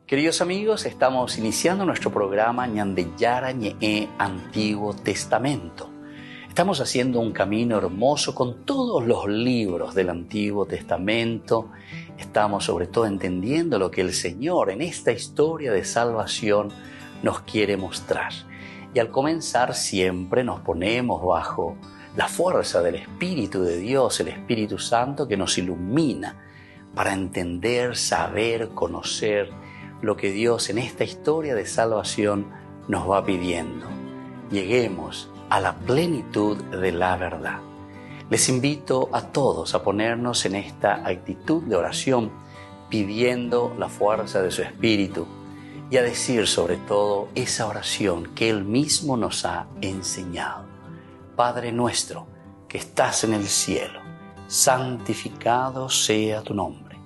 Queridos amigos, estamos iniciando nuestro programa Ñandeyara Ñe'e Antiguo Testamento. Estamos haciendo un camino hermoso con todos los libros del Antiguo Testamento. Estamos sobre todo entendiendo lo que el Señor en esta historia de salvación nos quiere mostrar. Y al comenzar siempre nos ponemos bajo la fuerza del Espíritu de Dios, el Espíritu Santo que nos ilumina para entender, saber, conocer lo que Dios en esta historia de salvación nos va pidiendo. Lleguemos a la plenitud de la verdad. Les invito a todos a ponernos en esta actitud de oración, pidiendo la fuerza de su Espíritu y a decir sobre todo esa oración que Él mismo nos ha enseñado. Padre nuestro que estás en el cielo, santificado sea tu nombre.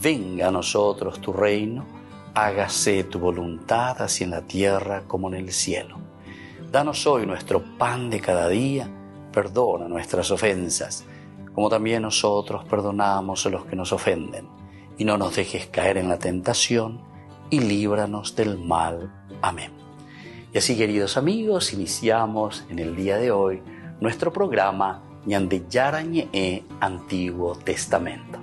Venga a nosotros tu reino, hágase tu voluntad así en la tierra como en el cielo. Danos hoy nuestro pan de cada día, perdona nuestras ofensas, como también nosotros perdonamos a los que nos ofenden. Y no nos dejes caer en la tentación, y líbranos del mal. Amén. Y así, queridos amigos, iniciamos en el día de hoy nuestro programa Ñandeyara Ñe'e Antiguo Testamento.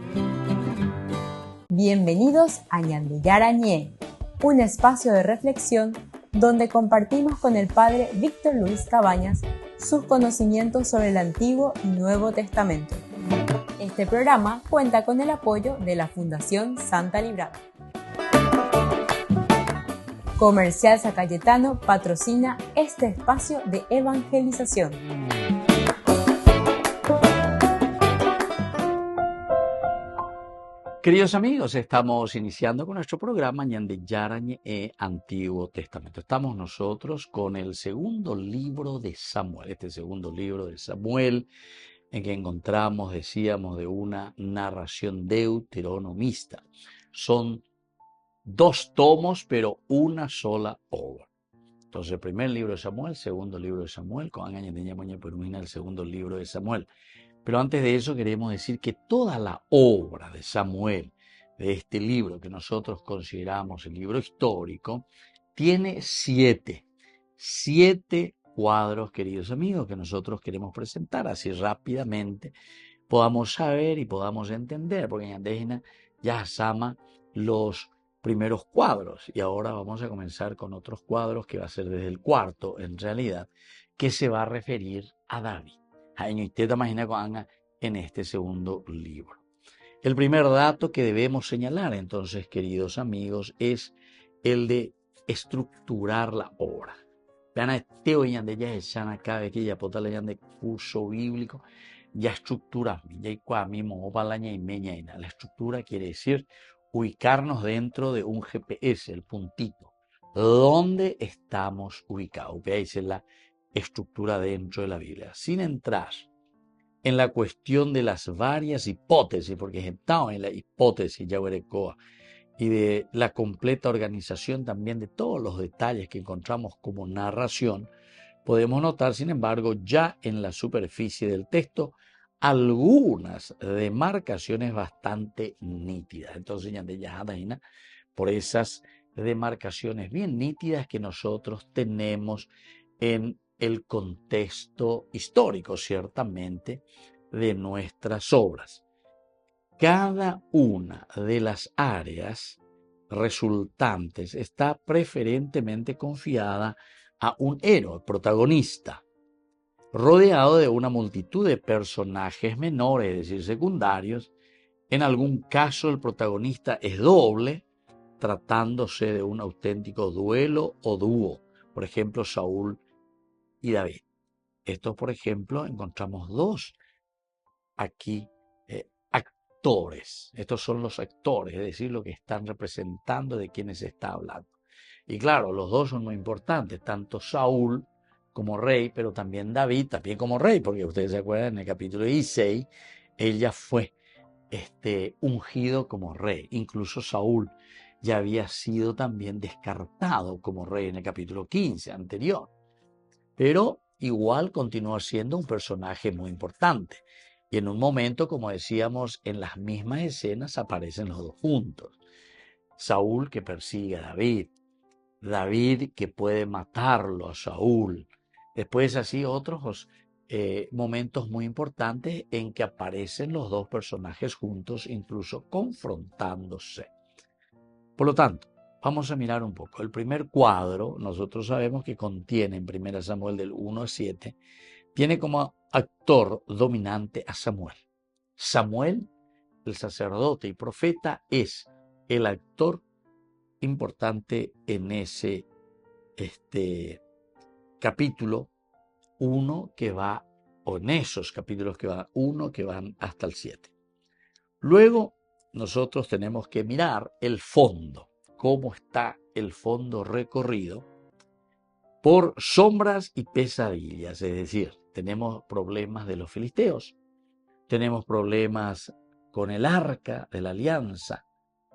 Bienvenidos a Ñandeyara Ñe'e, un espacio de reflexión donde compartimos con el Padre Víctor Luis Cabañas sus conocimientos sobre el Antiguo y Nuevo Testamento. Este programa cuenta con el apoyo de la Fundación Santa Librada. Comercial San Cayetano patrocina este espacio de evangelización. Queridos amigos, estamos iniciando con nuestro programa Ñandeyara Ñe'e Antiguo Testamento. Estamos nosotros con el segundo libro de Samuel, este segundo libro de Samuel, en que encontramos, decíamos, de una narración deuteronomista. Son 2 tomos, pero una sola obra. Entonces, el primer libro de Samuel, segundo libro de Samuel, con el segundo libro de Samuel. Pero antes de eso queremos decir que toda la obra de Samuel, de este libro que nosotros consideramos el libro histórico, tiene 7 cuadros, queridos amigos, que nosotros queremos presentar así rápidamente, podamos saber y podamos entender, porque en ya sama los primeros cuadros y ahora vamos a comenzar con otros cuadros que va a ser desde el cuarto en realidad, que se va a referir a David. En este segundo libro. El primer dato que debemos señalar entonces, queridos amigos, es el de estructurar la obra. Vean a este hoy de ya es cada vez que ya pueda leer de curso bíblico, ya estructura, ya mismo la estructura quiere decir ubicarnos dentro de un GPS, el puntito, dónde estamos ubicados. Veáis la estructura dentro de la Biblia, sin entrar en la cuestión de las varias hipótesis, porque estamos en la hipótesis Yahuerecoa, y de la completa organización también de todos los detalles que encontramos como narración, podemos notar, sin embargo, ya en la superficie del texto, algunas demarcaciones bastante nítidas. Entonces, por esas demarcaciones bien nítidas que nosotros tenemos en el contexto histórico, ciertamente, de nuestras obras. Cada una de las áreas resultantes está preferentemente confiada a un héroe, protagonista, rodeado de una multitud de personajes menores, es decir, secundarios. En algún caso el protagonista es doble, tratándose de un auténtico duelo o dúo, por ejemplo, Saúl y David. Estos, por ejemplo, encontramos 2 aquí actores. Estos son los actores, es decir, lo que están representando de quienes se está hablando. Y claro, los 2 son muy importantes, tanto Saúl como rey, pero también David, también como rey, porque ustedes se acuerdan en el capítulo 16, él ya fue ungido como rey. Incluso Saúl ya había sido también descartado como rey en el capítulo 15 anterior. Pero igual continúa siendo un personaje muy importante. Y en un momento, como decíamos, en las mismas escenas aparecen los 2 juntos. Saúl que persigue a David, David que puede matarlo a Saúl. Después así otros momentos muy importantes en que aparecen los dos personajes juntos, incluso confrontándose. Por lo tanto, vamos a mirar un poco. El primer cuadro, nosotros sabemos que contiene en 1 Samuel del 1 al 7, tiene como actor dominante a Samuel. Samuel, el sacerdote y profeta, es el actor importante en ese capítulo 1 que va, o en esos capítulos que van 1 que van hasta el 7. Luego nosotros tenemos que mirar el fondo, cómo está el fondo recorrido por sombras y pesadillas, es decir, tenemos problemas de los filisteos, tenemos problemas con el arca de la alianza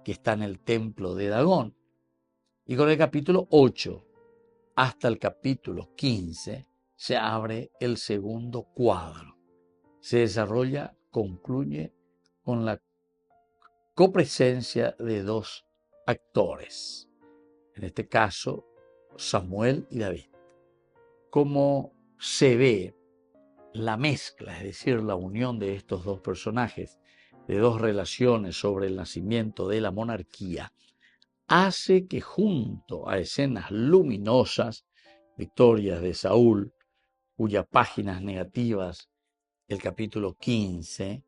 que está en el templo de Dagón, y con el capítulo 8 hasta el capítulo 15 se abre el segundo cuadro. Se desarrolla, concluye con la copresencia de dos actores, en este caso Samuel y David. Cómo se ve la mezcla, es decir, la unión de estos dos personajes, de dos relaciones sobre el nacimiento de la monarquía, hace que junto a escenas luminosas, victorias de Saúl, cuyas páginas negativas, el capítulo 15,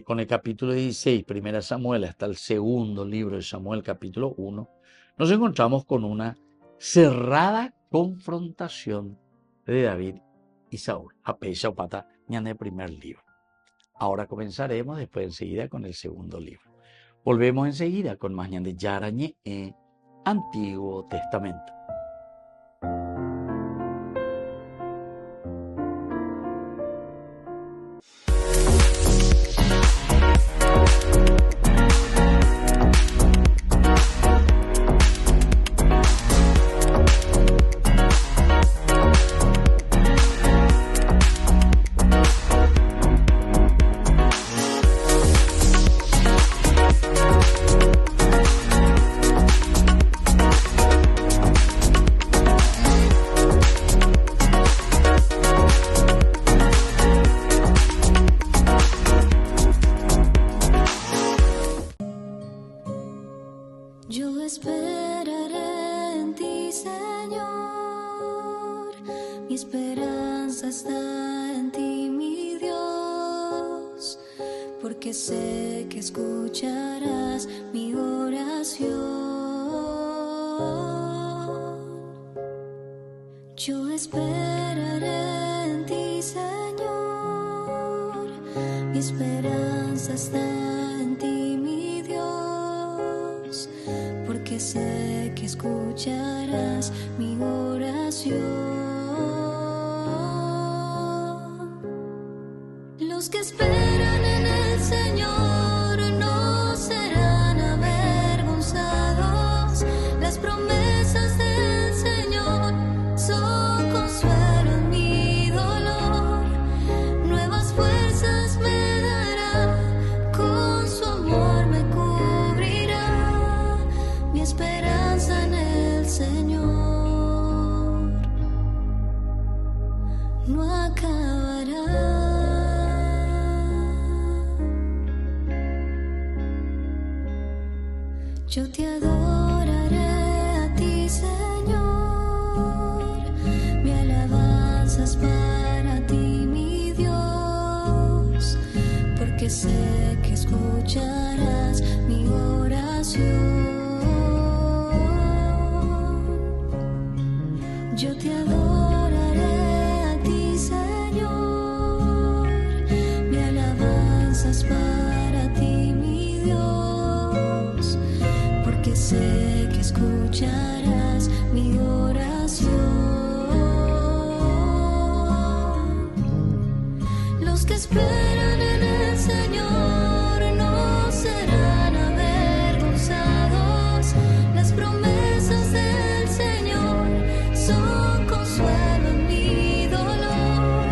con el capítulo 16, 1 Samuel, hasta el segundo libro de Samuel, capítulo 1, nos encontramos con una cerrada confrontación de David y Saúl, a pesar pata en el primer libro. Ahora comenzaremos después enseguida con el segundo libro. Volvemos enseguida con más de Yarañé en Antiguo Testamento. Yo esperaré en ti, Señor. Mi esperanza está en ti, mi Dios, porque sé que escucharás mi oración. Los que esperan en el Señor no serán avergonzados. Las promesas del Señor son consuelo en mi dolor. Nuevas fuerzas me dará, con su amor me cubrirá. Mi esperanza en el Señor no acabará. Yo te adoraré a ti, Señor. Mi alabanza es para ti, mi Dios, porque sé que escucharás mi oración. Yo te adoraré a ti, Señor. Mi alabanza es para ti, mi Dios, porque sé que escucharás mi oración. Los que esperan en el Señor no serán avergonzados. Las promesas del Señor son consuelo en mi dolor.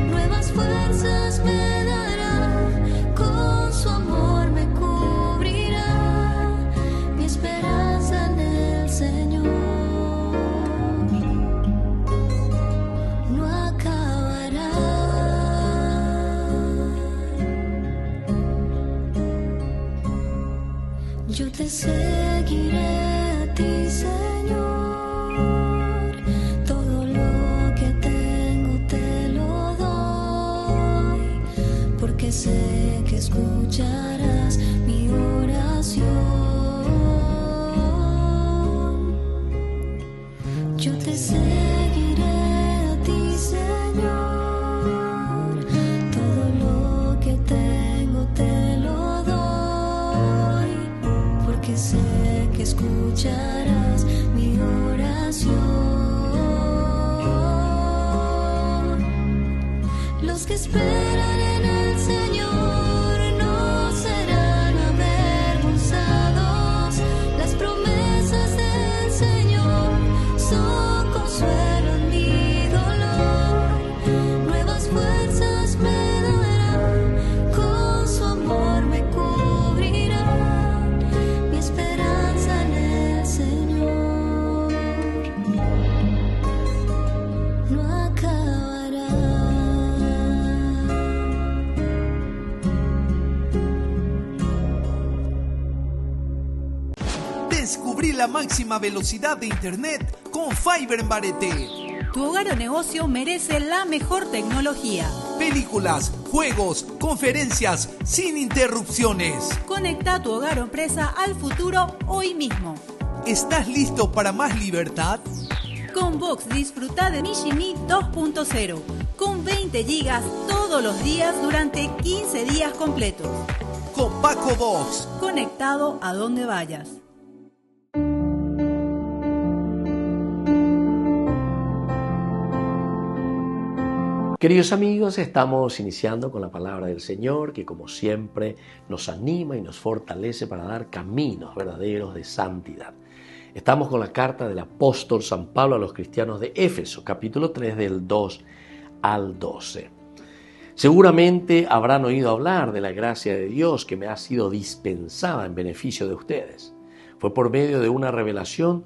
Nuevas fuerzas me dará, con su amor me cubrirá. seguiré a ti, Señor. Todo lo que tengo te lo doy, porque sé que escucharás mi oración. Yo te seguiré a ti, Señor. Todo lo que tengo te lo doy, porque sé que escucharás mi oración. Los que esperan en el Señor no serán avergonzados. Las promesas del Señor son consuelo en mi dolor. Nuevas fuerzas me darán, con su amor me cubrirá. Mi esperanza en el Señor no acabará. Descubrí la máxima velocidad de Internet con Fiber en Barete. Tu hogar o negocio merece la mejor tecnología. Películas, juegos, conferencias, sin interrupciones. Conecta tu hogar o empresa al futuro hoy mismo. ¿Estás listo para más libertad? Con Vox disfruta de Mishimi 2.0 con 20 gigas todos los días durante 15 días completos. Con Paco Vox. Conectado a donde vayas. Queridos amigos, estamos iniciando con la palabra del Señor, que como siempre nos anima y nos fortalece para dar caminos verdaderos de santidad. Estamos con la carta del apóstol San Pablo a los cristianos de Éfeso, capítulo 3, del 2 al 12. Seguramente habrán oído hablar de la gracia de Dios que me ha sido dispensada en beneficio de ustedes. Fue por medio de una revelación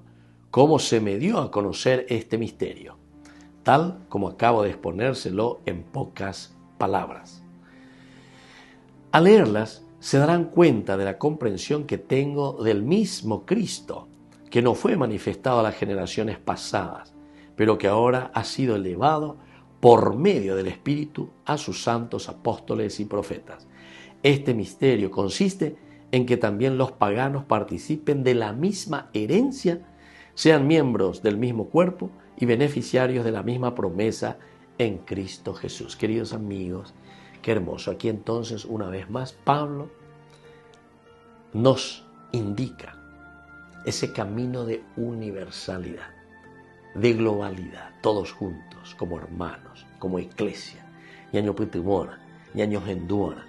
cómo se me dio a conocer este misterio, tal como acabo de exponérselo en pocas palabras. Al leerlas, se darán cuenta de la comprensión que tengo del mismo Cristo, que no fue manifestado a las generaciones pasadas, pero que ahora ha sido elevado por medio del Espíritu a sus santos apóstoles y profetas. Este misterio consiste en que también los paganos participen de la misma herencia, sean miembros del mismo cuerpo y beneficiarios de la misma promesa en Cristo Jesús. Queridos amigos, qué hermoso. Aquí entonces, una vez más, Pablo nos indica ese camino de universalidad, de globalidad, todos juntos, como hermanos, como iglesia, ñaño putumona, ñaño gendúana,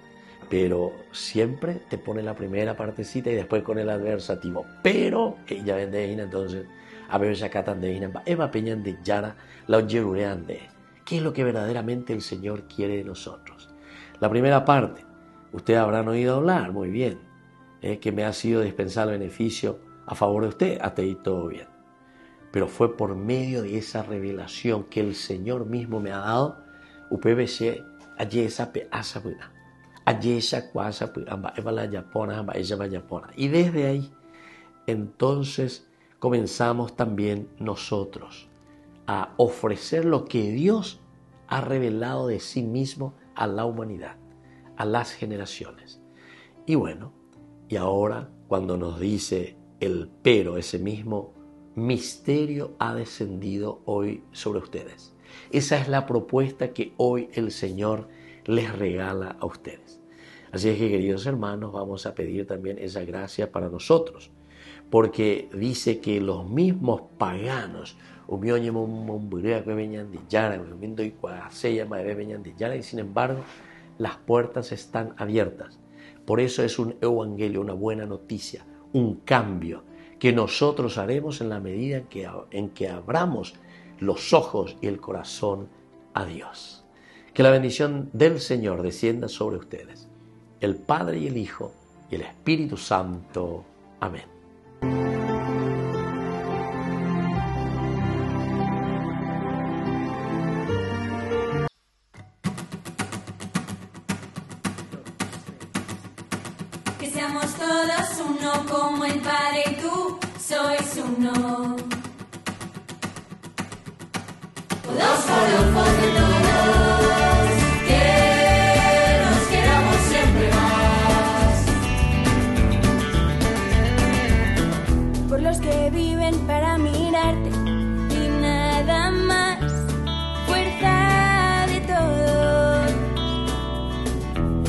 pero siempre te pone la primera partecita y después con el adversativo, pero, ella vende entonces, a veces acá también, Eva Peñan de Yara, la oyerurean de, ¿qué es lo que verdaderamente el Señor quiere de nosotros? La primera parte, ustedes habrán oído hablar, muy bien, que me ha sido dispensado el beneficio a favor de usted, hasta ahí todo bien. Pero fue por medio de esa revelación que el Señor mismo me ha dado, UPBC, y desde ahí, entonces, comenzamos también nosotros a ofrecer lo que Dios ha revelado de sí mismo a la humanidad, a las generaciones. Y bueno, y ahora cuando nos dice el pero, ese mismo misterio ha descendido hoy sobre ustedes. Esa es la propuesta que hoy el Señor les regala a ustedes. Así es que, queridos hermanos, vamos a pedir también esa gracia para nosotros, porque dice que los mismos paganos, y sin embargo, las puertas están abiertas. Por eso es un evangelio, una buena noticia, un cambio que nosotros haremos en la medida en que abramos los ojos y el corazón a Dios. Que la bendición del Señor descienda sobre ustedes, el Padre y el Hijo y el Espíritu Santo. Amén. Que seamos seamos todos uno como el Padre y tú sois uno. Todos forofos de todos, que nos queramos siempre más. Por los que viven para mirarte y nada más. Fuerza de todos,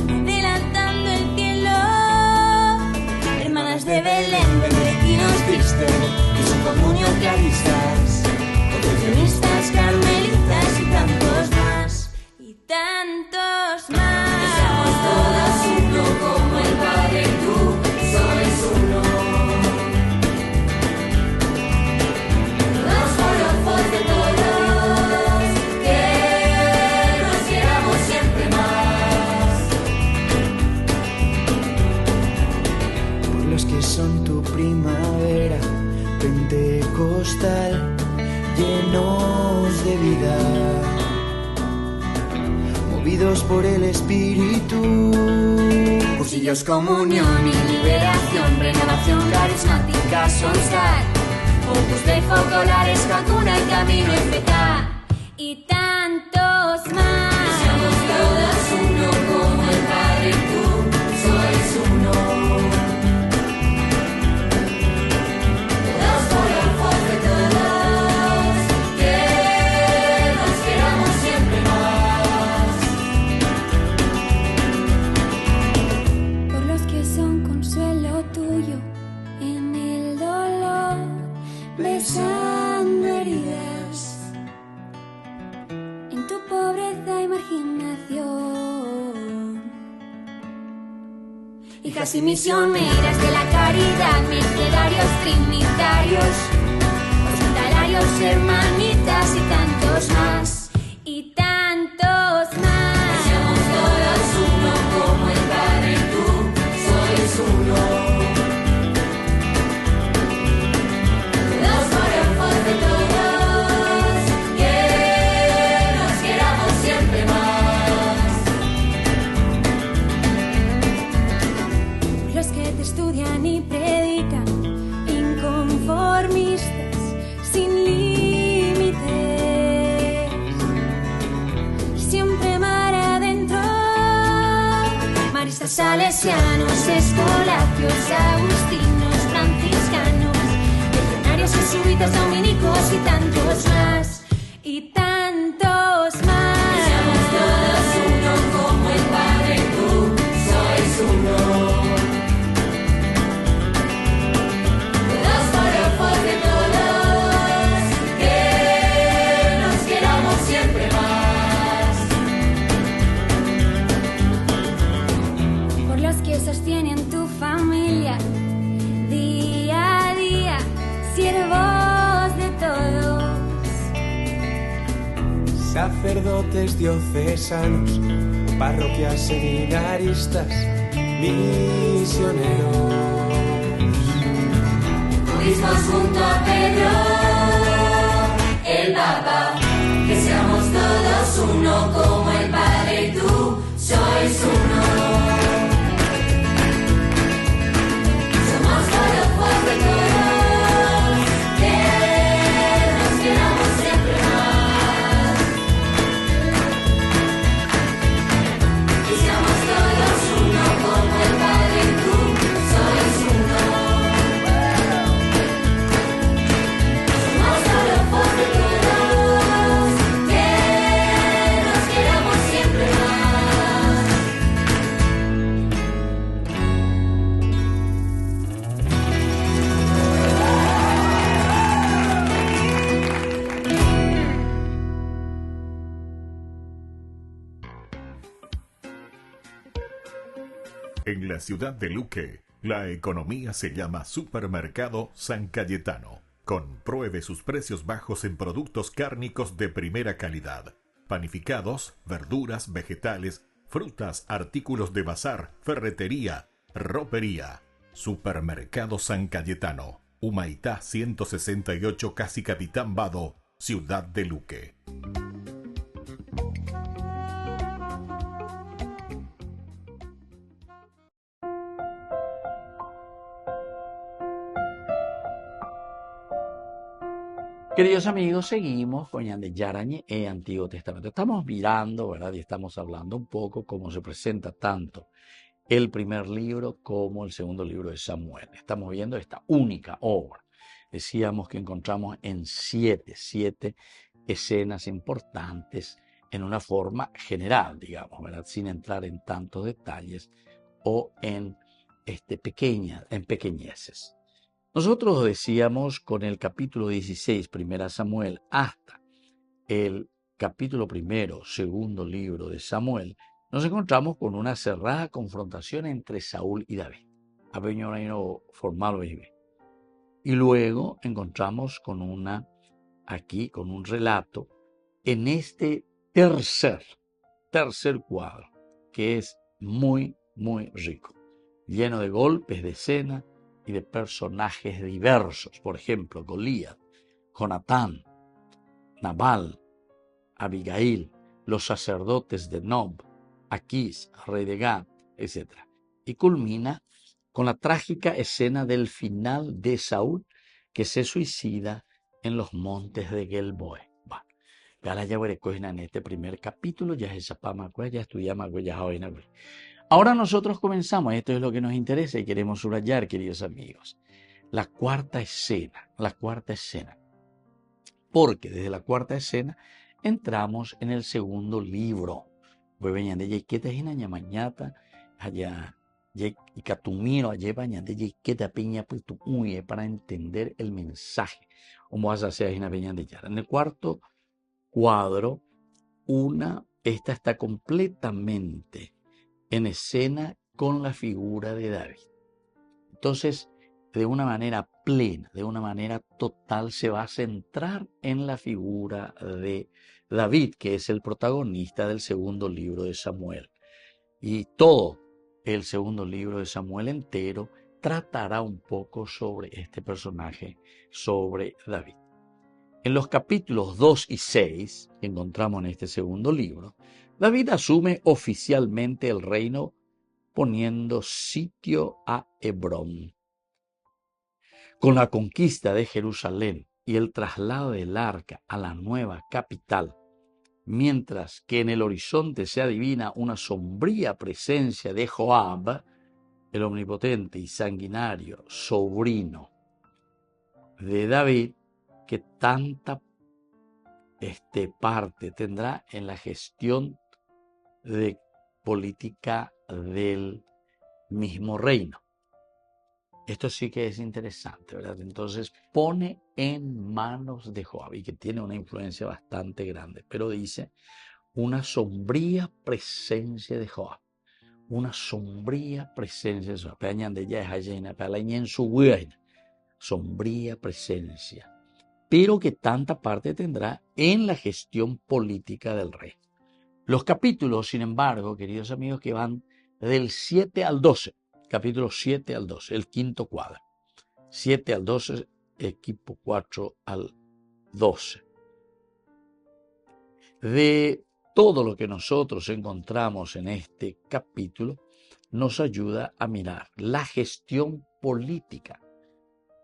adelantando el cielo. Hermanas de Belén, benedictinos Cristo, y su comunión claristas, concepcionistas, carmelitas y tantos más, y tantos más. Que seamos todos uno como el Padre y tú sois uno. Todos forofos de todos, que nos queramos siempre más. Por los que son tu primavera pentecostal, llenos de vida, movidos por el Espíritu. Cursillos, comunión y liberación, renovación carismática, solstar, opus dei focolares, vacuna y camino eficaz. Y tantos más. Que seamos todos uno como el Padre y tú sois uno. Todos forofos de todos, que nos queramos siempre más. Por los que son consuelo tuyo en el dolor, besando heridas, en tu pobreza y marginación. Hijas y misioneras de la caridad, mercedarios, trinitarios, hospitalarios, hermanitas y tantos más. Y tantos más. Que seamos todos uno como el Padre y tú sois uno. Todos forofos de todos, que nos queramos siempre más. Los que te estudian y predican, inconformistas, sin límites, siempre mar adentro. Maristas, salesianos, escolapios, agustinos, franciscanos, legionarios, jesuitas, dominicos y tantos más. Y tantos más. Que seamos todos uno como el Padre y tú sois uno. Todos forofos de todos, que nos queramos siempre más. Por los que sostienen tu familia, día a día, siervos de todos. Sacerdotes diocesanos, parroquias, seminaristas, misioneros. Budismos junto a Pedro, el Papa. Que seamos todos uno como el Padre y tú sois uno. Somos forofos de todos, que nos queramos siempre más. Que seamos todos uno como el Padre y tú sois uno. Somos forofos de todos, que nos queramos siempre más. En la ciudad de Luque, la economía se llama Supermercado San Cayetano. Compruebe sus precios bajos en productos cárnicos de primera calidad. Panificados, verduras, vegetales, frutas, artículos de bazar, ferretería, ropería. Supermercado San Cayetano. Humaitá 168, Casi Capitán Vado, Ciudad de Luque. Queridos amigos, seguimos con Ñande Yarañe e Antiguo Testamento. Estamos mirando, ¿verdad? Y estamos hablando un poco cómo se presenta tanto el primer libro como el segundo libro de Samuel. Estamos viendo esta única obra. Decíamos que encontramos en siete escenas importantes en una forma general, digamos, ¿verdad? Sin entrar en tantos detalles o en pequeñeces. Nosotros decíamos con el capítulo 16, primera Samuel, hasta el capítulo primero, segundo libro de Samuel, nos encontramos con una cerrada confrontación entre Saúl y David. Y luego encontramos con un relato en este tercer cuadro, que es muy, muy rico, lleno de golpes de escena y de personajes diversos. Por ejemplo, Goliat, Jonatán, Nabal, Abigail, los sacerdotes de Nob, Aquís, rey de Gat, etc. Y culmina con la trágica escena del final de Saúl, que se suicida en los montes de Gelboe. En este primer capítulo ya estudiamos. Ahora nosotros comenzamos, esto es lo que nos interesa y queremos subrayar, queridos amigos, la cuarta escena. Porque desde la cuarta escena entramos en el segundo libro. Para entender el mensaje. En el cuarto cuadro, esta está completamente en escena con la figura de David. Entonces, de una manera plena, de una manera total, se va a centrar en la figura de David, que es el protagonista del segundo libro de Samuel. Y todo el segundo libro de Samuel entero tratará un poco sobre este personaje, sobre David. En los capítulos 2 y 6, que encontramos en este segundo libro, David asume oficialmente el reino poniendo sitio a Hebrón. Con la conquista de Jerusalén y el traslado del arca a la nueva capital, mientras que en el horizonte se adivina una sombría presencia de Joab, el omnipotente y sanguinario sobrino de David, que tanta parte tendrá en la gestión de política del mismo reino. Esto sí que es interesante, ¿verdad? Entonces pone en manos de Joab, y que tiene una influencia bastante grande, pero dice una sombría presencia de Joab. Una sombría presencia de Joab. Sombría presencia, pero que tanta parte tendrá en la gestión política del rey. Los capítulos, sin embargo, queridos amigos, que van del 7 al 12, capítulo 7 al 12, el quinto cuadro. 7 al 12, equipo 4 al 12. De todo lo que nosotros encontramos en este capítulo, nos ayuda a mirar la gestión política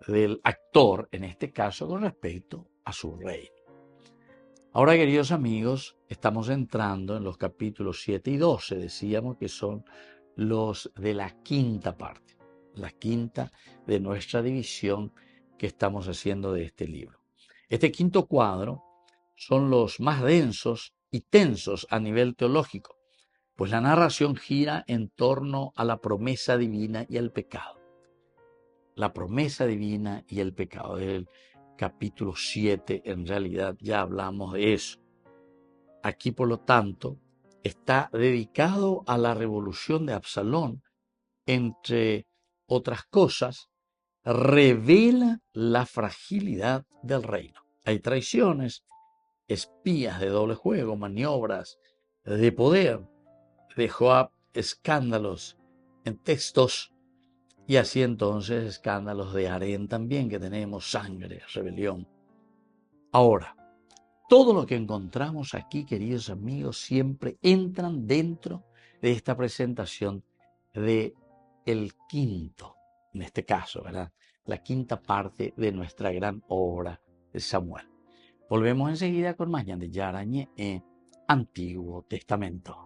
del actor, en este caso, con respecto a su reino. Ahora, queridos amigos, estamos entrando en los capítulos 7 y 12. Decíamos que son los de la quinta parte, la quinta de nuestra división que estamos haciendo de este libro. Este quinto cuadro son los más densos y tensos a nivel teológico, pues la narración gira en torno a la promesa divina y al pecado. La promesa divina y el pecado. Del capítulo 7, en realidad ya hablamos de eso. Aquí, por lo tanto, está dedicado a la revolución de Absalón. Entre otras cosas, revela la fragilidad del reino. Hay traiciones, espías de doble juego, maniobras de poder de Joab, escándalos en textos, y así entonces escándalos de harén también, que tenemos sangre, rebelión. Ahora, todo lo que encontramos aquí, queridos amigos, siempre entran dentro de esta presentación de el quinto, en este caso, ¿verdad? La quinta parte de nuestra gran obra de Samuel. Volvemos enseguida con más de Yarañe en Antiguo Testamento.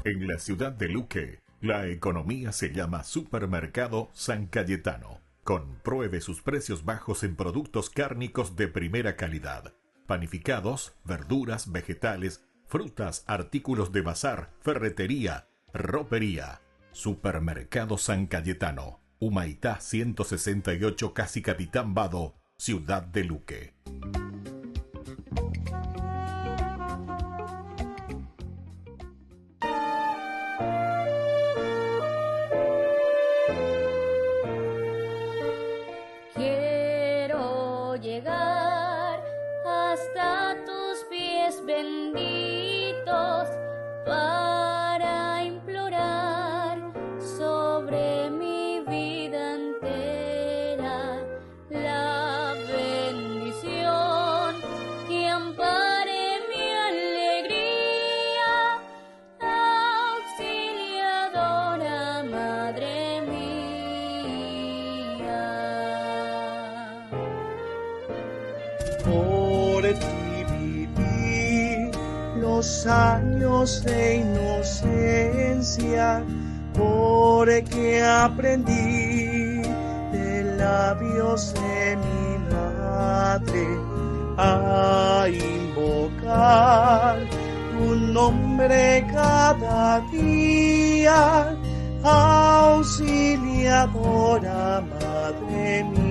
En la ciudad de Luque, la economía se llama Supermercado San Cayetano. Compruebe sus precios bajos en productos cárnicos de primera calidad. Panificados, verduras, vegetales, frutas, artículos de bazar, ferretería, ropería. Supermercado San Cayetano, Humaitá 168, Casi Capitán Vado, ciudad de Luque. Quiero llegar hasta tus pies benditos para implorar sobre mi vida entera la bendición que ampare mi alegría, auxiliadora Madre mía. Por ti viví los años de inocencia, porque aprendí de labios de mi madre a invocar tu nombre cada día, auxiliadora Madre mía.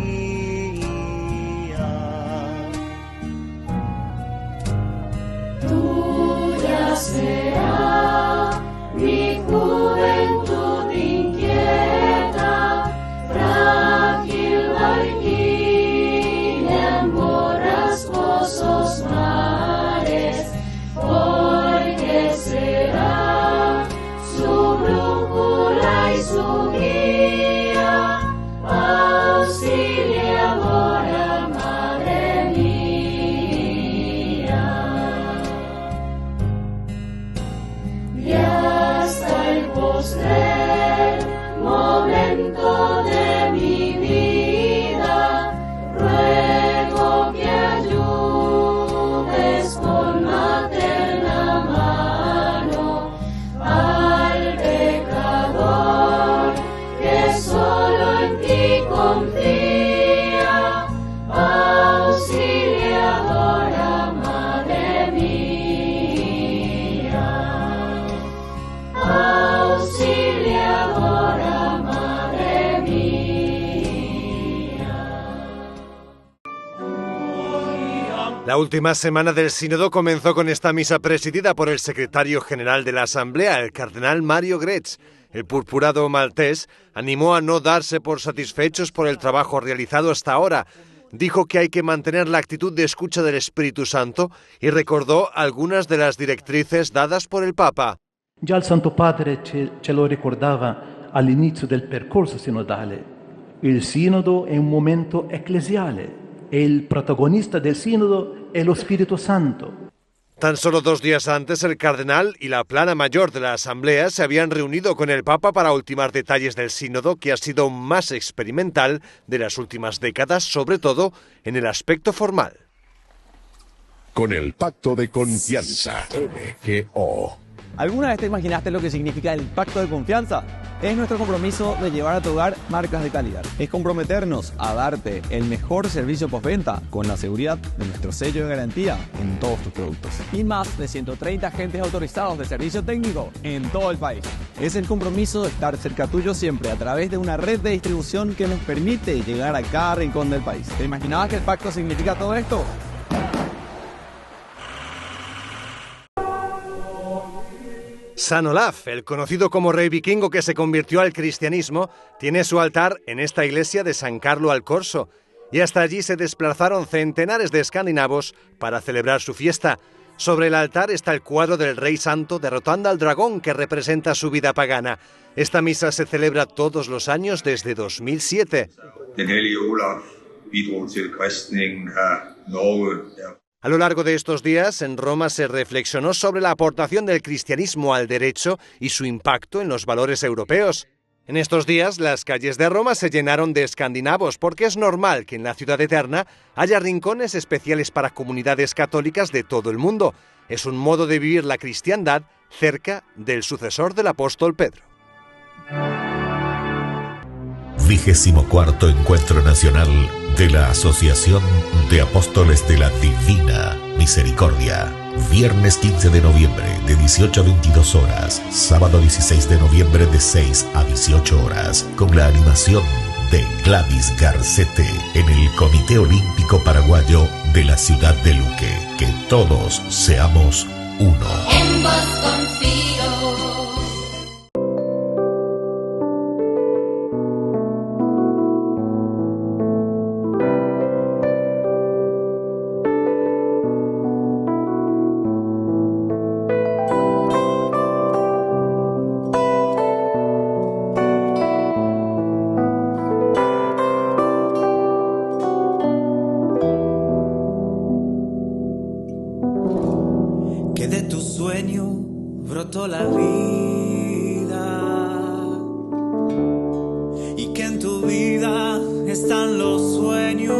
Tuya será mi juventud inquieta, frágil barquilla en borrascosos mares, porque será su brújula y su guía, auxiliadora Madre mía. Y hasta el postrer momento de mi vida, ruego que ayudes con materna mano al pecador que solo en ti confía, auxiliadora Madre mía, auxiliadora Madre mía. La última semana del sínodo comenzó con esta misa presidida por el secretario general de la Asamblea, el cardenal Mario Gretsch. El purpurado maltés animó a no darse por satisfechos por el trabajo realizado hasta ahora. Dijo que hay que mantener la actitud de escucha del Espíritu Santo y recordó algunas de las directrices dadas por el Papa. Già il Santo Padre ce lo ricordava all'inizio del percorso sinodale. Il sinodo è un momento ecclesiale e il protagonista del sinodo è lo Spirito Santo. Tan solo 2 días antes, el cardenal y la plana mayor de la Asamblea se habían reunido con el Papa para ultimar detalles del sínodo, que ha sido más experimental de las últimas décadas, sobre todo en el aspecto formal. Con el Pacto de Confianza, MGO. ¿Alguna vez te imaginaste lo que significa el Pacto de Confianza? Es nuestro compromiso de llevar a tu hogar marcas de calidad. Es comprometernos a darte el mejor servicio postventa con la seguridad de nuestro sello de garantía en todos tus productos. Y más de 130 agentes autorizados de servicio técnico en todo el país. Es el compromiso de estar cerca tuyo siempre a través de una red de distribución que nos permite llegar a cada rincón del país. ¿Te imaginabas que el pacto significa todo esto? San Olaf, el conocido como rey vikingo que se convirtió al cristianismo, tiene su altar en esta iglesia de San Carlo al Corso, y hasta allí se desplazaron centenares de escandinavos para celebrar su fiesta. Sobre el altar está el cuadro del Rey Santo derrotando al dragón que representa su vida pagana. Esta misa se celebra todos los años desde 2007. A lo largo de estos días, en Roma se reflexionó sobre la aportación del cristianismo al derecho y su impacto en los valores europeos. En estos días, las calles de Roma se llenaron de escandinavos porque es normal que en la ciudad eterna haya rincones especiales para comunidades católicas de todo el mundo. Es un modo de vivir la cristiandad cerca del sucesor del apóstol Pedro. 24º Encuentro Nacional de la Asociación de Apóstoles de la Divina Misericordia. Viernes 15 de noviembre de 18 a 22 horas. Sábado 16 de noviembre de 6 a 18 horas. Con la animación de Gladys Garcete en el Comité Olímpico Paraguayo de la ciudad de Luque. Que todos seamos uno. En vos confío. La vida y que en tu vida están los sueños,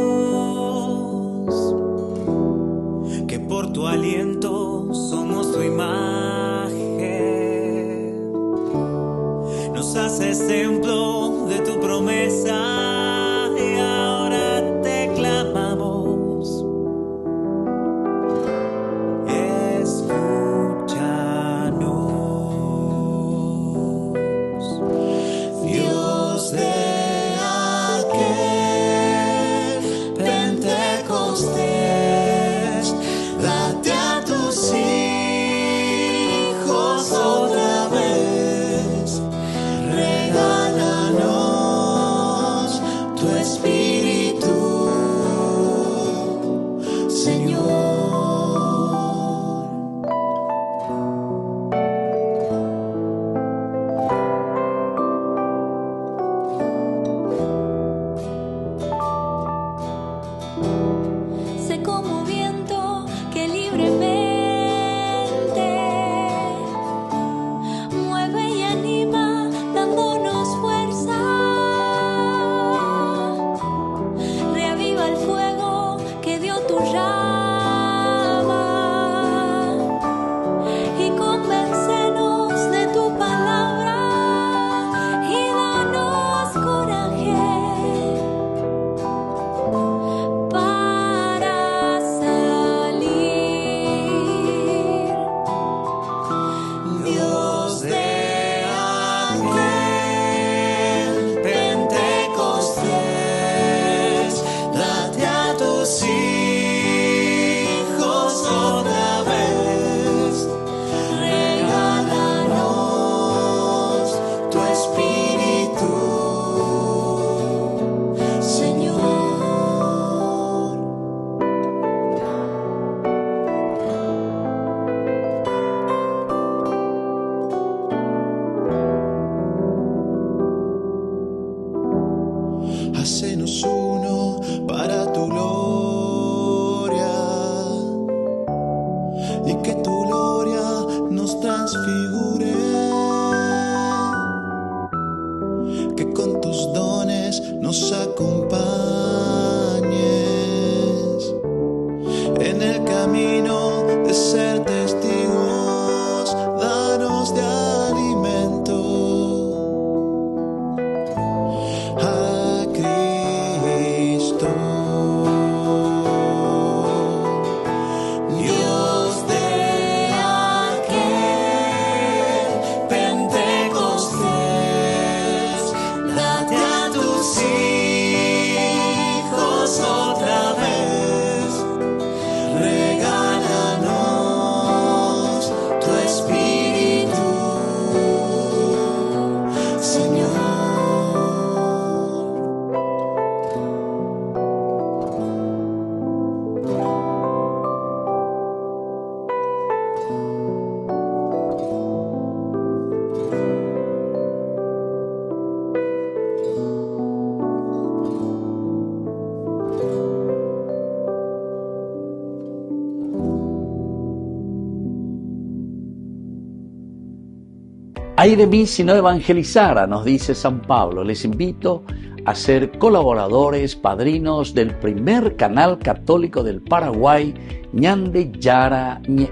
que por tu aliento somos tu imagen, nos haces templo de tu promesa y ahora te clamamos. Hacenos uno para tu gloria y que tu gloria nos transfigure, que con tus dones nos acompañes en el camino de ser testigos. Danos de alimento a Cristo, Dios de aquel Ay de mí si no evangelizara, nos dice San Pablo. Les invito a ser colaboradores, padrinos del primer canal católico del Paraguay, Ñande Yara Ñe.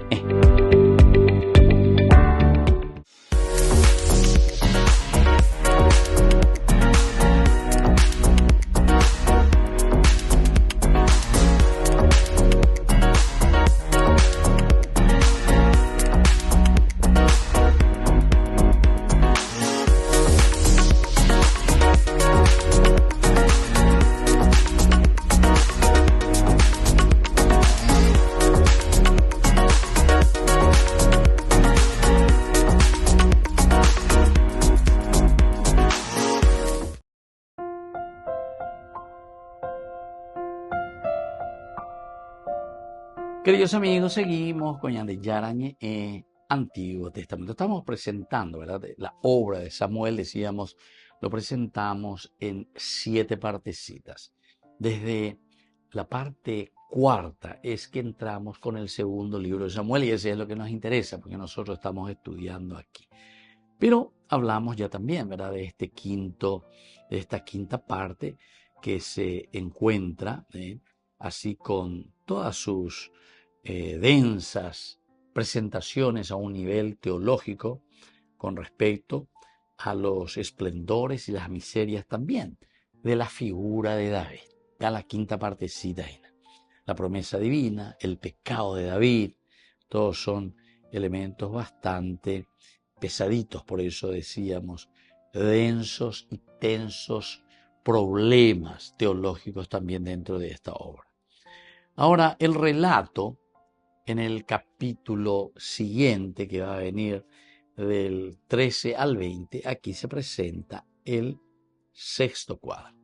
Queridos amigos, seguimos con Ñande Yara Ñe, Antiguo Testamento. Estamos presentando, ¿verdad?, la obra de Samuel, decíamos, lo presentamos en 7 partecitas. Desde la parte cuarta es que entramos con el segundo libro de Samuel y ese es lo que nos interesa porque nosotros estamos estudiando aquí. Pero hablamos ya también, ¿verdad?, de esta quinta parte que se encuentra así con todas sus densas presentaciones a un nivel teológico con respecto a los esplendores y las miserias también de la figura de David. Ya la quinta partecita, la promesa divina, el pecado de David, todos son elementos bastante pesaditos, por eso decíamos densos y tensos problemas teológicos también dentro de esta obra. Ahora, el relato en el capítulo siguiente, que va a venir del 13 al 20, aquí se presenta el sexto cuadro.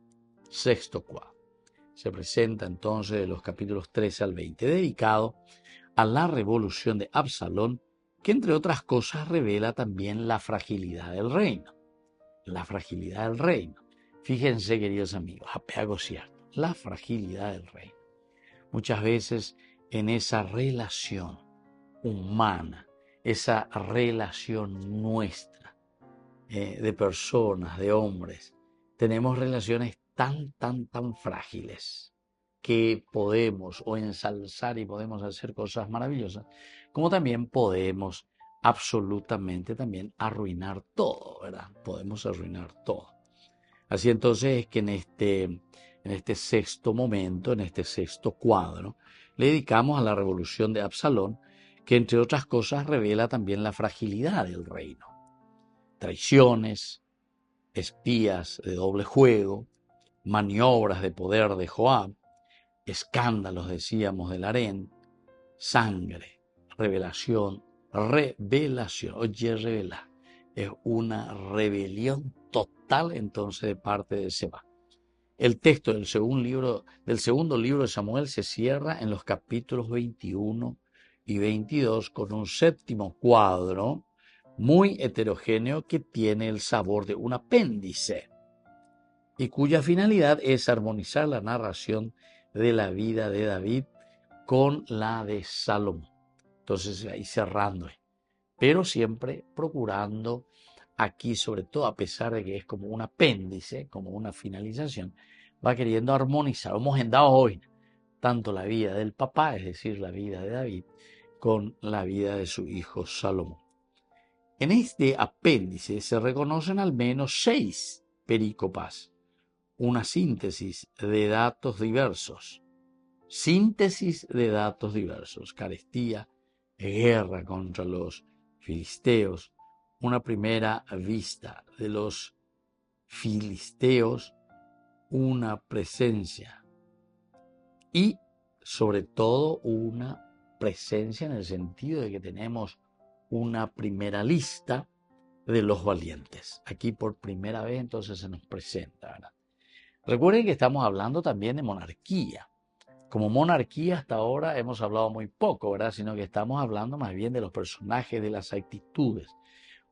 Se presenta entonces de los capítulos 13 al 20, dedicado a la revolución de Absalón, que entre otras cosas revela también la fragilidad del reino. Fíjense, queridos amigos, apego cierto, la fragilidad del reino. Muchas veces en esa relación humana, esa relación nuestra de personas, de hombres, tenemos relaciones tan frágiles que podemos o ensalzar y podemos hacer cosas maravillosas, como también podemos absolutamente también arruinar todo, ¿verdad? Podemos arruinar todo. Así entonces es que en este sexto momento, en este sexto cuadro, le dedicamos a la revolución de Absalón, que entre otras cosas revela también la fragilidad del reino. Traiciones, espías de doble juego, maniobras de poder de Joab, escándalos, decíamos, del harén, sangre, revelación. Oye, revelar. Es una rebelión total entonces de parte de Seba. El texto del segundo libro de Samuel se cierra en los capítulos 21 y 22 con un séptimo cuadro muy heterogéneo que tiene el sabor de un apéndice y cuya finalidad es armonizar la narración de la vida de David con la de Salomón. Entonces ahí cerrando, pero siempre procurando aquí, sobre todo, a pesar de que es como un apéndice, como una finalización, va queriendo armonizar. Hemos endado hoy tanto la vida del papá, es decir, la vida de David, con la vida de su hijo Salomón. En este apéndice se reconocen al menos 6 perícopas, una síntesis de datos diversos. Carestía, guerra contra los filisteos, una primera vista de los filisteos, una presencia y sobre todo una presencia en el sentido de que tenemos una primera lista de los valientes. Aquí por primera vez entonces se nos presenta, ¿verdad? Recuerden que estamos hablando también de monarquía. Como monarquía hasta ahora hemos hablado muy poco, ¿verdad? Sino que estamos hablando más bien de los personajes, de las actitudes,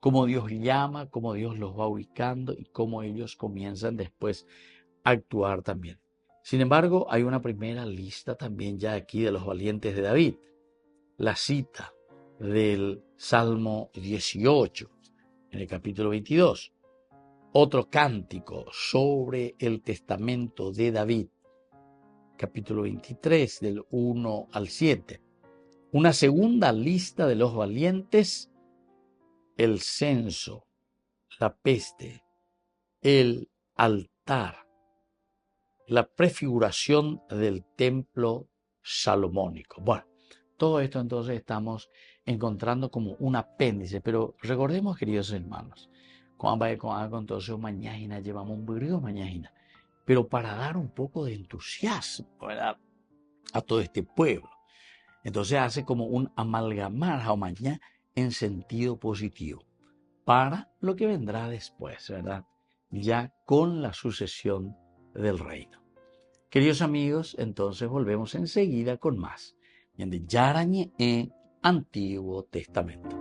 cómo Dios llama, cómo Dios los va ubicando y cómo ellos comienzan después a actuar también. Sin embargo, hay una primera lista también ya aquí de los valientes de David. La cita del Salmo 18, en el capítulo 22. Otro cántico sobre el testamento de David, capítulo 23, del 1 al 7. Una segunda lista de los valientes, el censo, la peste, el altar, la prefiguración del templo salomónico. Bueno, todo esto entonces estamos encontrando como un apéndice, pero recordemos, queridos hermanos, entonces mañana llevamos un brillo mañana, pero para dar un poco de entusiasmo, ¿verdad?, a todo este pueblo. Entonces hace como un amalgamar a mañana en sentido positivo para lo que vendrá después, ¿verdad?, ya con la sucesión del reino. Queridos amigos, entonces volvemos enseguida con más de Yarañe en Antiguo Testamento.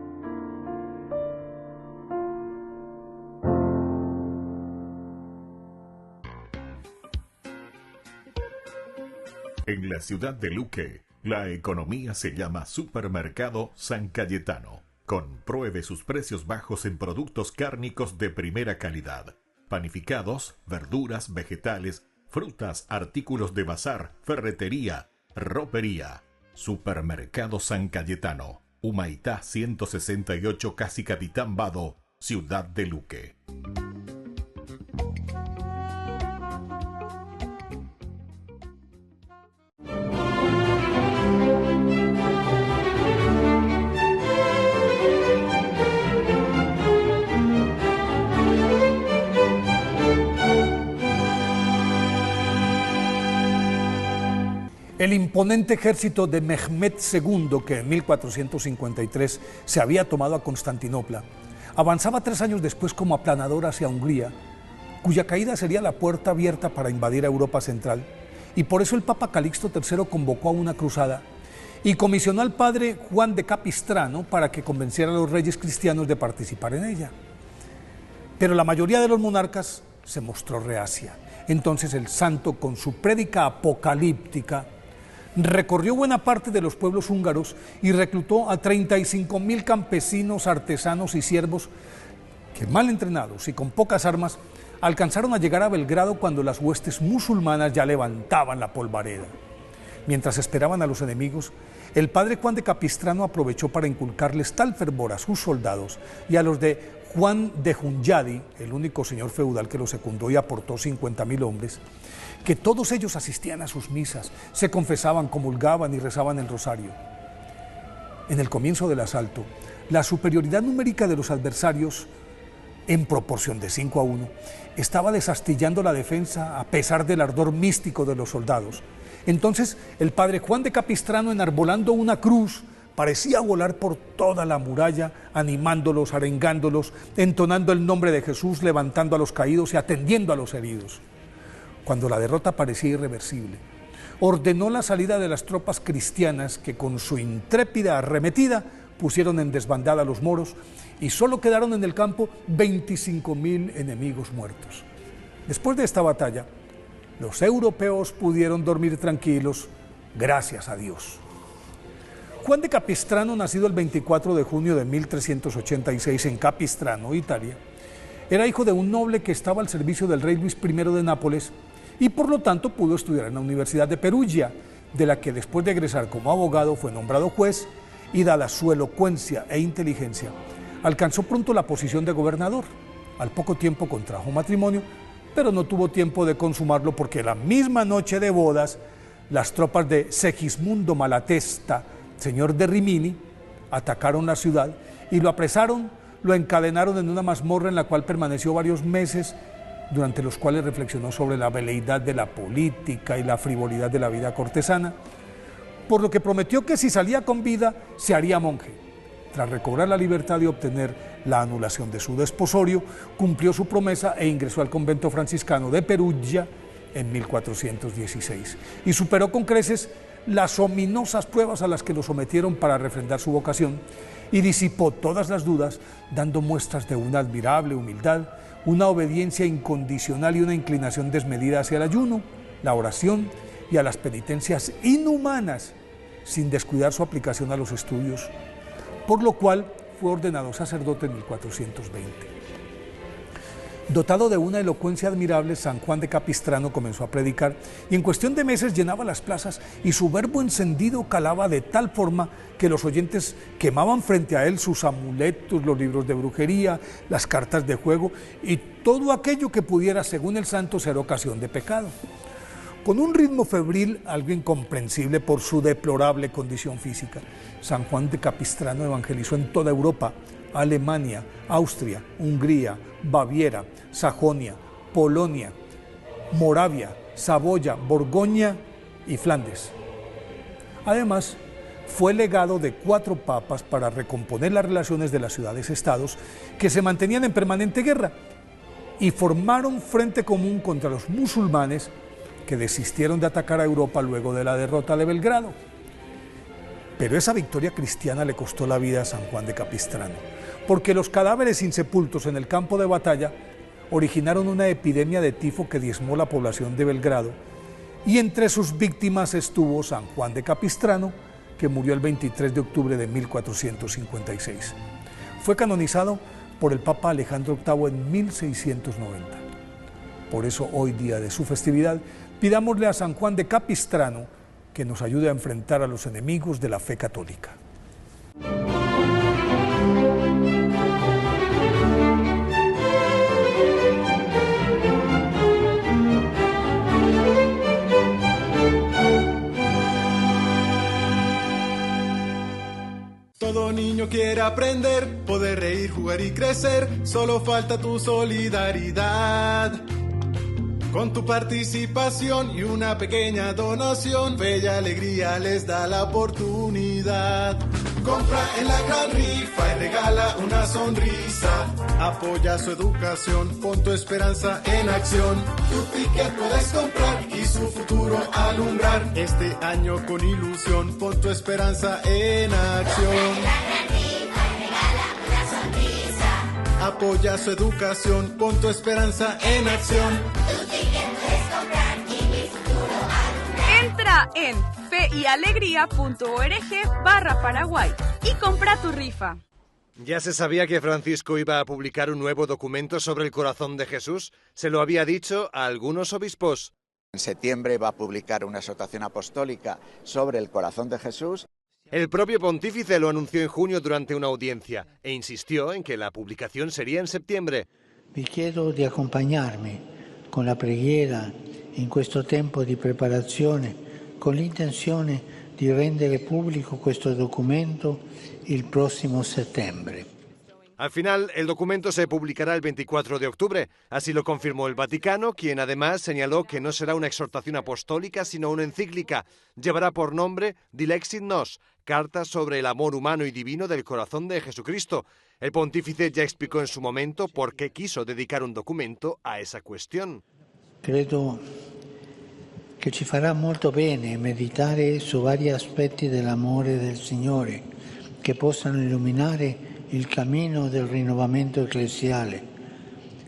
En la ciudad de Luque, la economía se llama Supermercado San Cayetano. Compruebe sus precios bajos en productos cárnicos de primera calidad. Panificados, verduras, vegetales, frutas, artículos de bazar, ferretería, ropería. Supermercado San Cayetano, Humaitá 168, casi Capitán Vado, ciudad de Luque. El imponente ejército de Mehmed II, que en 1453 se había tomado a Constantinopla, avanzaba 3 años después como aplanador hacia Hungría, cuya caída sería la puerta abierta para invadir a Europa Central, y por eso el Papa Calixto III convocó a una cruzada y comisionó al padre Juan de Capistrano para que convenciera a los reyes cristianos de participar en ella. Pero la mayoría de los monarcas se mostró reacia. Entonces el santo, con su prédica apocalíptica, recorrió buena parte de los pueblos húngaros y reclutó a 35.000 campesinos, artesanos y siervos que, mal entrenados y con pocas armas, alcanzaron a llegar a Belgrado cuando las huestes musulmanas ya levantaban la polvareda. Mientras esperaban a los enemigos, el padre Juan de Capistrano aprovechó para inculcarles tal fervor a sus soldados y a los de Juan de Hunyadi, el único señor feudal que los secundó y aportó 50.000 hombres, que todos ellos asistían a sus misas, se confesaban, comulgaban y rezaban el rosario. En el comienzo del asalto, la superioridad numérica de los adversarios, en proporción de 5-1, estaba desastillando la defensa a pesar del ardor místico de los soldados. Entonces, el padre Juan de Capistrano, enarbolando una cruz, parecía volar por toda la muralla, animándolos, arengándolos, entonando el nombre de Jesús, levantando a los caídos y atendiendo a los heridos. Cuando la derrota parecía irreversible, ordenó la salida de las tropas cristianas que, con su intrépida arremetida, pusieron en desbandada a los moros y solo quedaron en el campo 25.000 enemigos muertos. Después de esta batalla, los europeos pudieron dormir tranquilos, gracias a Dios. Juan de Capistrano, nacido el 24 de junio de 1386 en Capistrano, Italia, era hijo de un noble que estaba al servicio del rey Luis I de Nápoles y por lo tanto pudo estudiar en la Universidad de Perugia, de la que después de egresar como abogado fue nombrado juez y, dada su elocuencia e inteligencia, alcanzó pronto la posición de gobernador. Al poco tiempo contrajo matrimonio, pero no tuvo tiempo de consumarlo porque la misma noche de bodas las tropas de Segismundo Malatesta, señor de Rimini, atacaron la ciudad y lo apresaron, lo encadenaron en una mazmorra en la cual permaneció varios meses, durante los cuales reflexionó sobre la veleidad de la política y la frivolidad de la vida cortesana, por lo que prometió que si salía con vida se haría monje. Tras recobrar la libertad y obtener la anulación de su desposorio, cumplió su promesa e ingresó al convento franciscano de Perugia en 1416 y superó con creces las ominosas pruebas a las que lo sometieron para refrendar su vocación y disipó todas las dudas, dando muestras de una admirable humildad, una obediencia incondicional y una inclinación desmedida hacia el ayuno, la oración y a las penitencias inhumanas, sin descuidar su aplicación a los estudios, por lo cual fue ordenado sacerdote en 1420. Dotado de una elocuencia admirable, San Juan de Capistrano comenzó a predicar y en cuestión de meses llenaba las plazas y su verbo encendido calaba de tal forma que los oyentes quemaban frente a él sus amuletos, los libros de brujería, las cartas de juego y todo aquello que pudiera, según el santo, ser ocasión de pecado. Con un ritmo febril, algo incomprensible por su deplorable condición física, San Juan de Capistrano evangelizó en toda Europa, Alemania, Austria, Hungría, Baviera, Sajonia, Polonia, Moravia, Saboya, Borgoña y Flandes. Además, fue legado de 4 papas para recomponer las relaciones de las ciudades-estados que se mantenían en permanente guerra y formaron frente común contra los musulmanes que desistieron de atacar a Europa luego de la derrota de Belgrado. Pero esa victoria cristiana le costó la vida a San Juan de Capistrano, porque los cadáveres insepultos en el campo de batalla originaron una epidemia de tifo que diezmó la población de Belgrado, y entre sus víctimas estuvo San Juan de Capistrano, que murió el 23 de octubre de 1456. Fue canonizado por el Papa Alejandro VIII en 1690. Por eso hoy, día de su festividad, pidámosle a San Juan de Capistrano que nos ayude a enfrentar a los enemigos de la fe católica. Todo niño quiere aprender, poder reír, jugar y crecer, solo falta tu solidaridad. Con tu participación y una pequeña donación, Fe y Alegría les da la oportunidad. Compra en la gran rifa y regala una sonrisa. Apoya su educación, pon tu esperanza en acción. Tu ticket puedes comprar y su futuro alumbrar. Este año con ilusión, pon tu esperanza en acción. Apoya su educación, pon tu esperanza en acción. Entra en feyAlegría.org/Paraguay y compra tu rifa. ¿Ya se sabía que Francisco iba a publicar un nuevo documento sobre el corazón de Jesús? Se lo había dicho a algunos obispos. En septiembre va a publicar una exhortación apostólica sobre el corazón de Jesús. El propio pontífice lo anunció en junio durante una audiencia e insistió en que la publicación sería en septiembre. Vi chiedo di accompagnarmi con la preghiera in questo tempo di preparazione con l'intenzione di rendere pubblico questo documento il prossimo settembre. Al final, el documento se publicará el 24 de octubre. Así lo confirmó el Vaticano, quien además señaló que no será una exhortación apostólica, sino una encíclica. Llevará por nombre Dilexit Nos, carta sobre el amor humano y divino del corazón de Jesucristo. El pontífice ya explicó en su momento por qué quiso dedicar un documento a esa cuestión. Credo che ci farà molto bene meditare su vari aspetti dell'amore del Signore che possano illuminare il cammino del rinnovamento ecclesiale,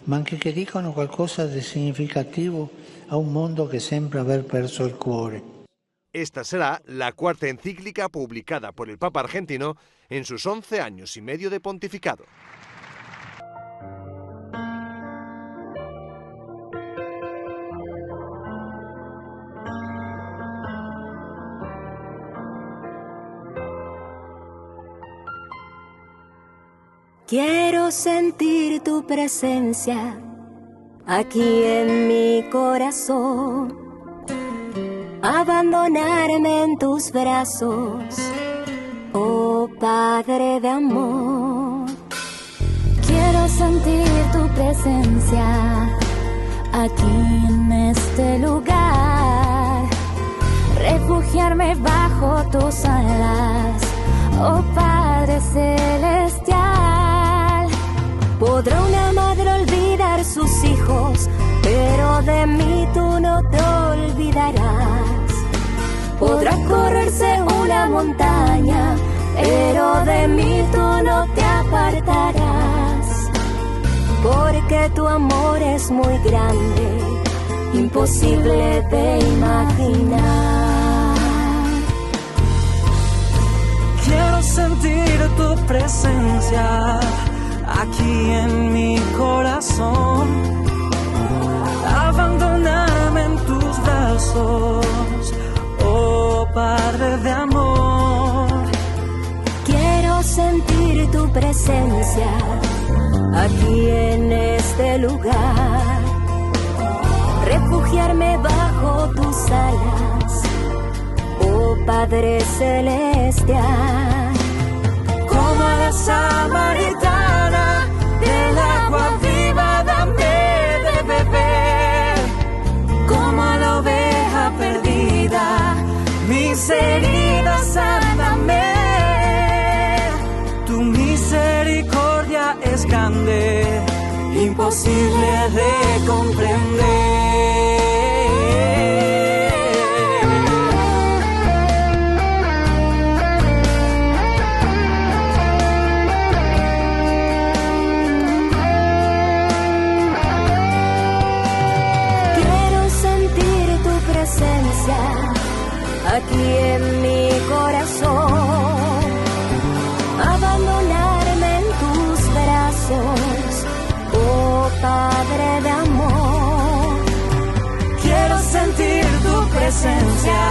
ma anche che dicano qualcosa di significativo a un mondo che sembra aver perso il cuore. Esta será la cuarta encíclica publicada por el Papa argentino en sus 11 años y medio de pontificado. Quiero sentir tu presencia aquí en mi corazón, abandonarme en tus brazos, oh Padre de amor. Quiero sentir tu presencia aquí en este lugar, refugiarme bajo tus alas, oh Padre celestial. Podrá una madre olvidar sus hijos, pero de mí tú no te olvidarás. Podrá correrse una montaña, pero de mí tú no te apartarás. Porque tu amor es muy grande, imposible de imaginar. Quiero sentir tu presencia aquí en mi corazón, abandonarme en tus brazos, oh Padre de amor. Quiero sentir tu presencia aquí en este lugar, refugiarme bajo tus alas, oh Padre celestial. Como a la samaritana, del agua viva dame de beber. Como a la oveja perdida, mis heridas sáname. Tu misericordia es grande, imposible de comprender. Aquí en mi corazón, abandonarme en tus brazos, oh Padre de amor. Quiero sentir tu presencia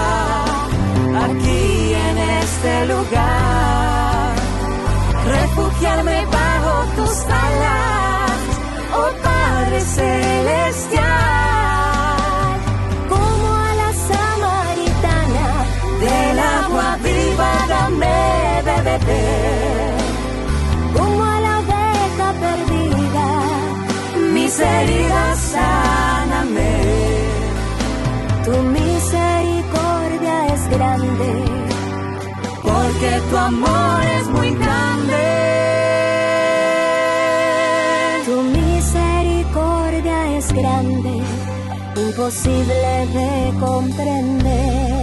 aquí en este lugar, refugiarme bajo tus alas, oh Padre celestial. Del agua viva dame de beber, como a la oveja perdida, mis heridas sáname. Tu misericordia es grande, porque tu amor es muy grande. Tu misericordia es grande, imposible de comprender.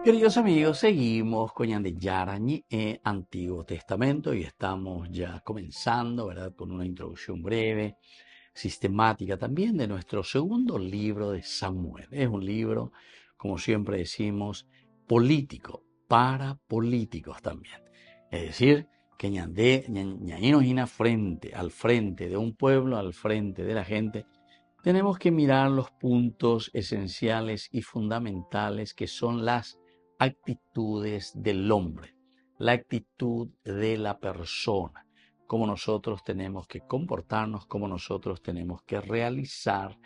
Queridos amigos, seguimos con Yande Yarañi en Antiguo Testamento y estamos ya comenzando, ¿verdad?, con una introducción breve, sistemática también de nuestro segundo libro de Samuel. Es un libro, como siempre decimos, político, para políticos también. Es decir, que ñañinos al frente de un pueblo, al frente de la gente, tenemos que mirar los puntos esenciales y fundamentales que son las actitudes del hombre, la actitud de la persona, cómo nosotros tenemos que comportarnos, cómo nosotros tenemos que realizar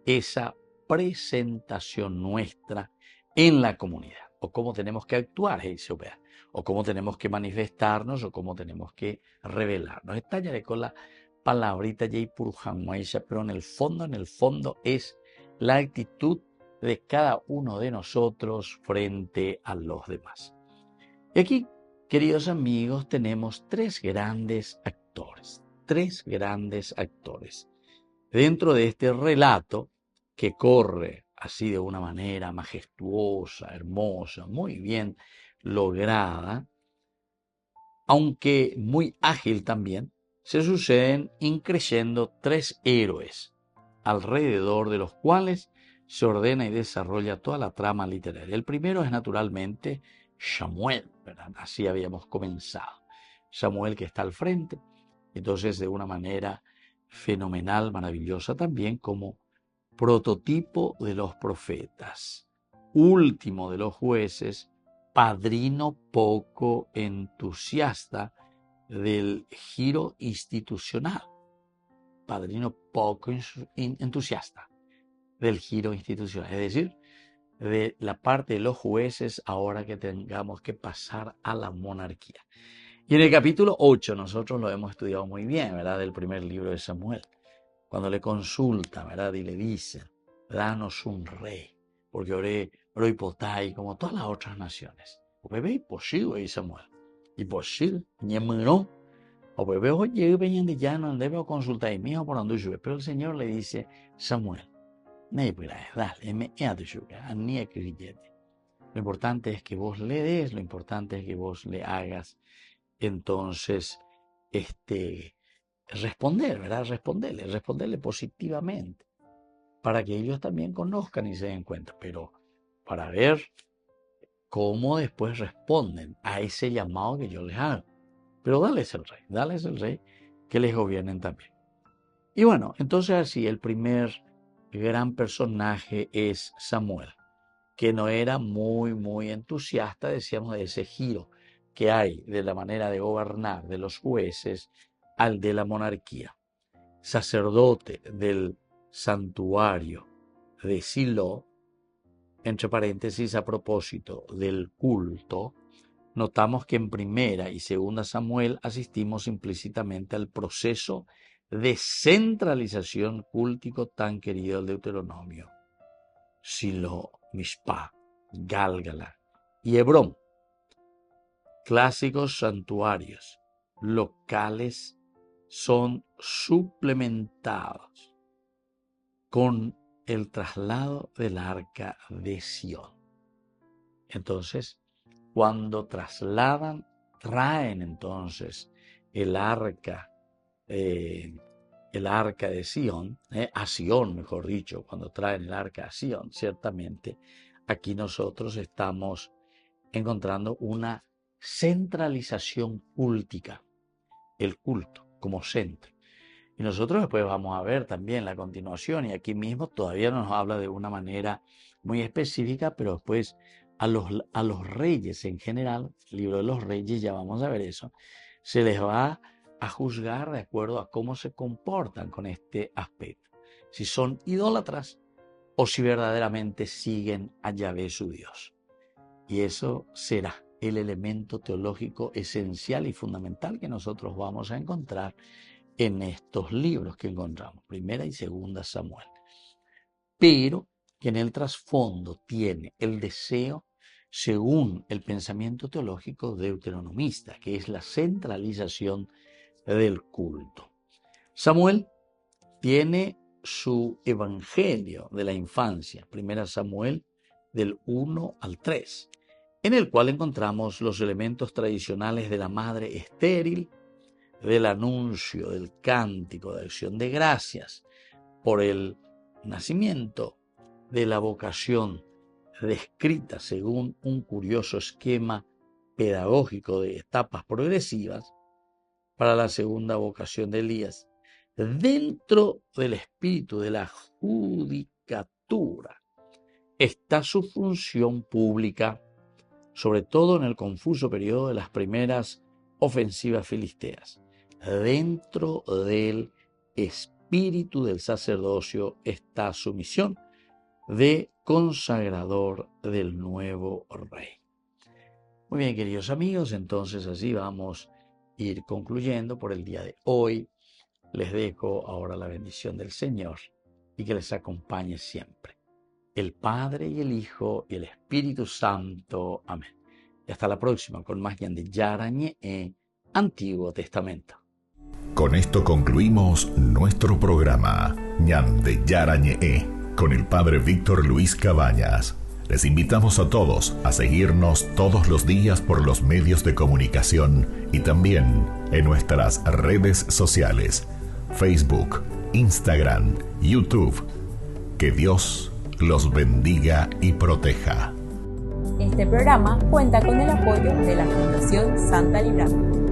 esa presentación nuestra en la comunidad, o cómo tenemos que actuar, o cómo tenemos que manifestarnos, o cómo tenemos que revelarnos. Está ya con la palabrita Jay Purujamuaisha, pero en el fondo es la actitud de cada uno de nosotros frente a los demás. Y aquí, queridos amigos, tenemos tres grandes actores. Dentro de este relato que corre así de una manera majestuosa, hermosa, muy bien lograda, aunque muy ágil también, se suceden increyendo tres héroes, alrededor de los cuales se ordena y desarrolla toda la trama literaria. El primero es naturalmente Samuel, ¿verdad? Así habíamos comenzado. Samuel, que está al frente, entonces de una manera fenomenal, maravillosa también, como prototipo de los profetas, último de los jueces, padrino poco entusiasta del giro institucional. Padrino poco entusiasta del giro institucional, es decir, de la parte de los jueces ahora que tengamos que pasar a la monarquía. Y en el capítulo 8 nosotros lo hemos estudiado muy bien, ¿verdad? Del primer libro de Samuel, cuando le consulta, ¿verdad? Y le dice, danos un rey, porque oré hipotai como todas las otras naciones. O bebé imposible, Samuel. Imposible, ñemino. O bebé, oye, venían de llano, debe consultar y mi hijo por donde llueve. Pero el Señor le dice, Samuel, lo importante es que vos le des, lo importante es que vos le hagas. Entonces, responder, ¿verdad? Responderle positivamente, para que ellos también conozcan y se den cuenta, pero para ver cómo después responden a ese llamado que yo les hago. Pero dales el rey, que les gobiernen también. Y bueno, entonces así el primer gran personaje es Samuel, que no era muy entusiasta, decíamos, de ese giro que hay de la manera de gobernar de los jueces al de la monarquía. Sacerdote del santuario de Silo, entre paréntesis, a propósito del culto, notamos que en primera y segunda Samuel asistimos implícitamente al proceso de centralización cúltico tan querido del Deuteronomio. Silo, Mishpah, Gálgala y Hebrón, clásicos santuarios locales, son suplementados con el traslado del arca de Sión. Entonces, cuando traen entonces el arca de Sión, a Sión, mejor dicho, cuando traen el arca a Sión, ciertamente aquí nosotros estamos encontrando una centralización cúltica, el culto como centro. Y nosotros después vamos a ver también la continuación, y aquí mismo todavía nos habla de una manera muy específica, pero después a los reyes en general, el libro de los reyes, ya vamos a ver eso, se les va a juzgar de acuerdo a cómo se comportan con este aspecto. Si son idólatras o si verdaderamente siguen a Yahvé su Dios. Y eso será el elemento teológico esencial y fundamental que nosotros vamos a encontrar en estos libros que encontramos, primera y segunda Samuel. Pero que en el trasfondo tiene el deseo, según el pensamiento teológico deuteronomista, que es la centralización del culto. Samuel tiene su evangelio de la infancia, primera Samuel del 1 al 3, en el cual encontramos los elementos tradicionales de la madre estéril, del anuncio, del cántico, de acción de gracias por el nacimiento, de la vocación descrita según un curioso esquema pedagógico de etapas progresivas para la segunda vocación de Elías, dentro del espíritu de la judicatura está su función pública, sobre todo en el confuso periodo de las primeras ofensivas filisteas. Dentro del espíritu del sacerdocio está su misión de consagrador del nuevo rey. Muy bien, queridos amigos, entonces así vamos a ir concluyendo por el día de hoy. Les dejo ahora la bendición del Señor y que les acompañe siempre, el Padre y el Hijo y el Espíritu Santo. Amén. Y hasta la próxima con más Ñan de Yarañe Antiguo Testamento. Con esto concluimos nuestro programa Ñan de Yarañe con el Padre Víctor Luis Cabañas. Les invitamos a todos a seguirnos todos los días por los medios de comunicación y también en nuestras redes sociales, Facebook, Instagram, YouTube. Que Dios los bendiga y proteja. Este programa cuenta con el apoyo de la Fundación Santa Librada.